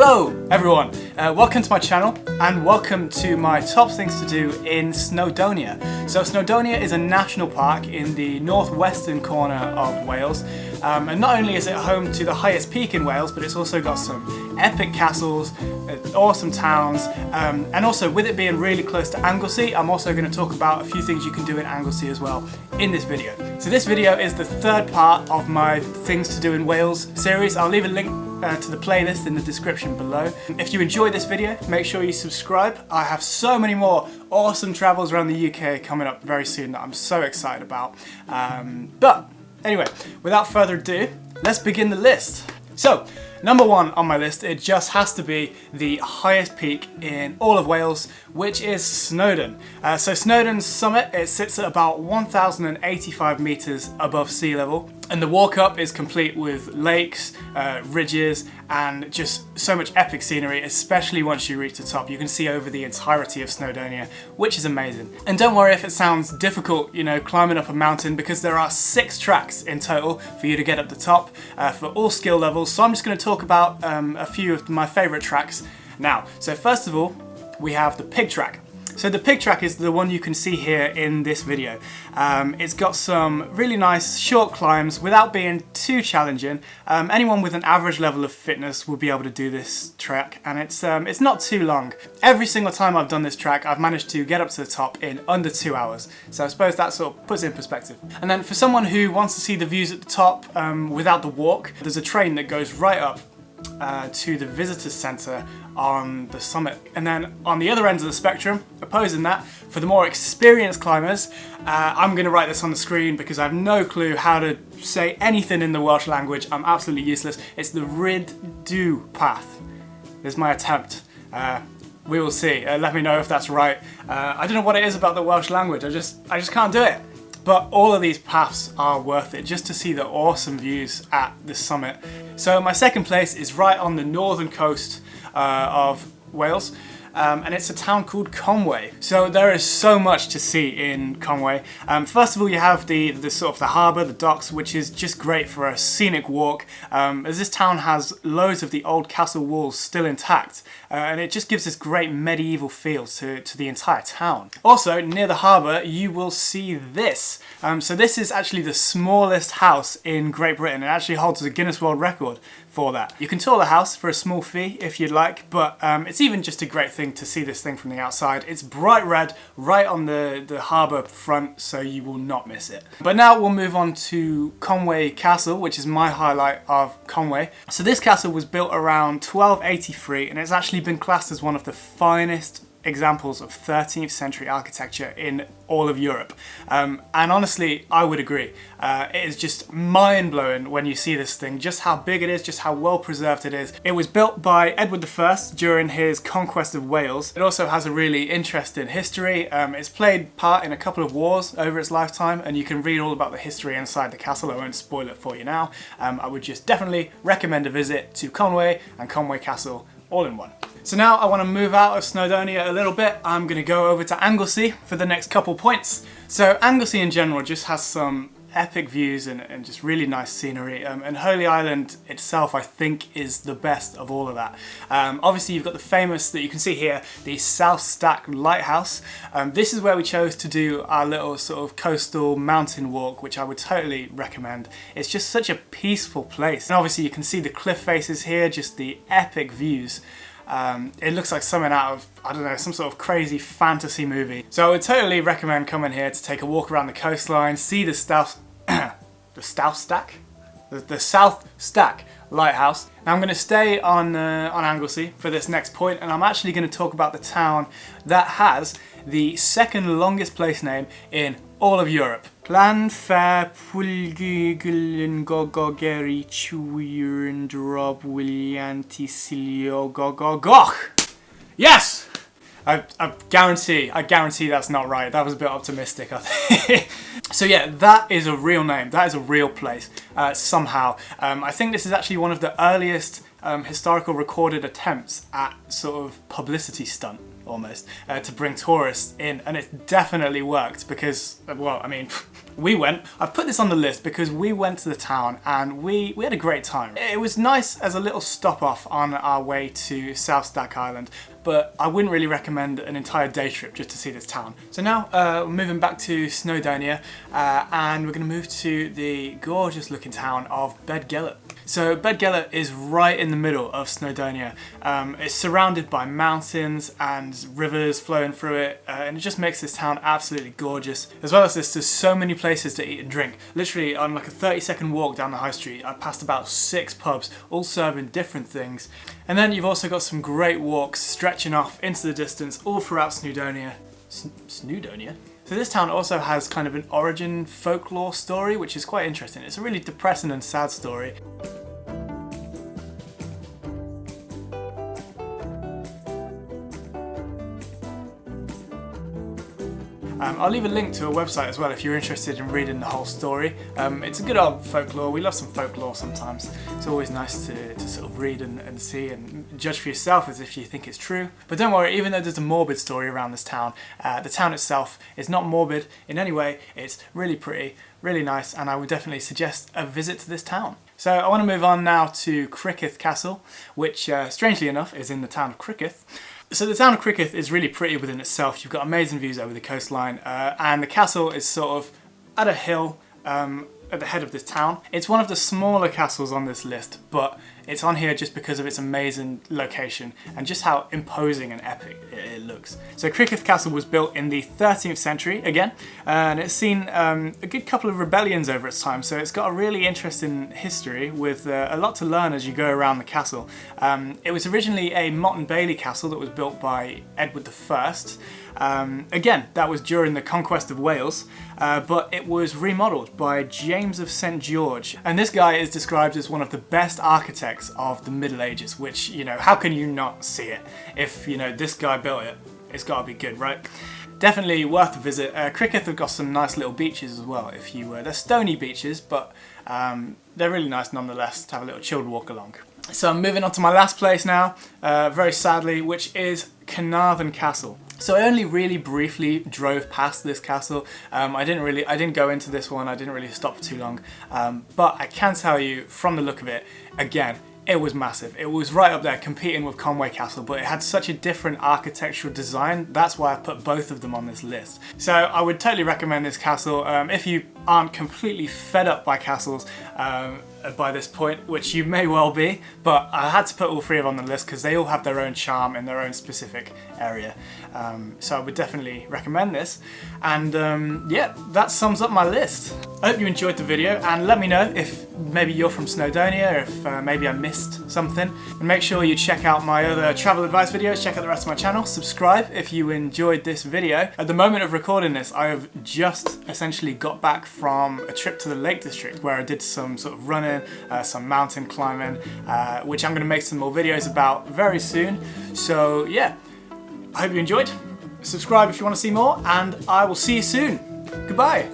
Hello everyone, welcome to my channel and welcome to my top things to do in Snowdonia. So Snowdonia is a national park in the northwestern corner of Wales, and not only is it home to the highest peak in Wales, but it's also got some epic castles, awesome towns, and also with it being really close to Anglesey, I'm also going to talk about a few things you can do in Anglesey as well in this video. So this video is the third part of my things to do in Wales series. I'll leave a link to the playlist in the description below. If you enjoyed this video, make sure you subscribe. I have so many more awesome travels around the UK coming up very soon that I'm so excited about. But anyway, without further ado, let's begin the list. So, number one on my list, it just has to be the highest peak in all of Wales, which is Snowdon. So Snowdon's summit, it sits at about 1,085 metres above sea level, and the walk up is complete with lakes, ridges, and just so much epic scenery, especially once you reach the top. You can see over the entirety of Snowdonia, which is amazing. And don't worry if it sounds difficult, you know, climbing up a mountain, because there are 6 tracks in total for you to get up the top for all skill levels. So I'm just going to talk about a few of my favourite tracks now. So first of all, we have the Pyg Track. So the Pyg Track is the one you can see here in this video. It's got some really nice short climbs without being too challenging. Anyone with an average level of fitness will be able to do this track, and it's not too long. Every single time I've done this track, I've managed to get up to the top in under 2 hours. So I suppose that sort of puts it in perspective. And then for someone who wants to see the views at the top without the walk, there's a train that goes right up to the visitors centre on the summit. And then on the other end of the spectrum, opposing that, for the more experienced climbers, I'm going to write this on the screen because I have no clue how to say anything in the Welsh language. I'm absolutely useless. It's the Rhyd Ddu path. This is my attempt. We will see. Let me know if that's right. I don't know what it is about the Welsh language. I just can't do it. But all of these paths are worth it just to see the awesome views at the summit. So my second place is right on the northern coast of Wales, and it's a town called Conwy. So there is so much to see in Conwy. First of all, you have the sort of the harbour, the docks, which is just great for a scenic walk, as this town has loads of the old castle walls still intact, and it just gives this great medieval feel to the entire town. Also, near the harbour, you will see this. So this is actually the smallest house in Great Britain. It actually holds a Guinness World Record for that. You can tour the house for a small fee if you'd like, but it's even just a great thing to see this thing from the outside. It's bright red right on the harbour front, so you will not miss it. But now we'll move on to Conwy Castle, which is my highlight of Conwy. So this castle was built around 1283, and it's actually been classed as one of the finest examples of 13th century architecture in all of Europe. And honestly, I would agree. It is just mind-blowing when you see this thing, just how big it is, just how well preserved it is. It was built by Edward I during his conquest of Wales. It also has a really interesting history. It's played part in a couple of wars over its lifetime, and you can read all about the history inside the castle. I won't spoil it for you now. I would just definitely recommend a visit to Conwy and Conwy Castle all in one. So now I want to move out of Snowdonia a little bit. I'm going to go over to Anglesey for the next couple points. So Anglesey in general just has some epic views and just really nice scenery, and Holy Island itself I think is the best of all of that. Obviously you've got the famous, that you can see here, the South Stack Lighthouse. This is where we chose to do our little sort of coastal mountain walk, which I would totally recommend. It's just such a peaceful place, and obviously you can see the cliff faces here, just the epic views. It looks like something out of, I don't know, some sort of crazy fantasy movie. So I would totally recommend coming here to take a walk around the coastline, see the South Stack Lighthouse. Now I'm going to stay on Anglesey for this next point, and I'm actually going to talk about the town that has the second longest place name in all of Europe. Yes! I guarantee that's not right. That was a bit optimistic, I think. So yeah, that is a real name. That is a real place, somehow. I think this is actually one of the earliest historical recorded attempts at sort of publicity stunt. almost, to bring tourists in, and it definitely worked because, well, I mean, we went. I've put this on the list because we went to the town and we had a great time. It was nice as a little stop off on our way to South Stack Island, but I wouldn't really recommend an entire day trip just to see this town. So now we're moving back to Snowdonia and we're going to move to the gorgeous looking town of Beddgelert. So Beddgelert is right in the middle of Snowdonia. It's surrounded by mountains and rivers flowing through it, and it just makes this town absolutely gorgeous. As well as this, there's so many places to eat and drink. Literally on like a 30-second walk down the high street, I passed about 6 pubs, all serving different things. And then you've also got some great walks stretching off into the distance all throughout Snowdonia. Snowdonia? So this town also has kind of an origin folklore story, which is quite interesting. It's a really depressing and sad story. I'll leave a link to a website as well if you're interested in reading the whole story. It's a good old folklore. We love some folklore sometimes. It's always nice to sort of read and see and judge for yourself as if you think it's true. But don't worry, even though there's a morbid story around this town, the town itself is not morbid in any way. It's really pretty, really nice, and I would definitely suggest a visit to this town. So I want to move on now to Criccieth Castle, which strangely enough is in the town of Criccieth. So the town of Criccieth is really pretty within itself. You've got amazing views over the coastline, and the castle is sort of at a hill at the head of this town. It's one of the smaller castles on this list, but it's on here just because of its amazing location and just how imposing and epic it looks. So Criccieth Castle was built in the 13th century again, and it's seen a good couple of rebellions over its time, so it's got a really interesting history with a lot to learn as you go around the castle. It was originally a Motte and Bailey castle that was built by Edward I. Again, that was during the conquest of Wales, but it was remodelled by James of St George, and this guy is described as one of the best architects of the Middle Ages, which, you know, how can you not see it? If, you know, this guy built it, it's got to be good, right? Definitely worth a visit. Criccieth have got some nice little beaches as well. If you they're stony beaches, but they're really nice nonetheless to have a little chilled walk along. So I'm moving on to my last place now, very sadly, which is Caernarfon Castle. So I only really briefly drove past this castle. I didn't go into this one. I didn't really stop for too long. But I can tell you from the look of it, again, it was massive. It was right up there competing with Conwy Castle, but it had such a different architectural design. That's why I put both of them on this list. So I would totally recommend this castle if you aren't completely fed up by castles by this point, which you may well be, but I had to put all 3 of them on the list because they all have their own charm in their own specific area. So I would definitely recommend this. And yeah, that sums up my list. I hope you enjoyed the video, and let me know if maybe you're from Snowdonia, if maybe I missed something. And make sure you check out my other travel advice videos, check out the rest of my channel, subscribe if you enjoyed this video. At the moment of recording this, I have just essentially got back from a trip to the Lake District where I did some sort of running, some mountain climbing, which I'm going to make some more videos about very soon. So yeah, I hope you enjoyed. Subscribe if you want to see more, and I will see you soon. Goodbye.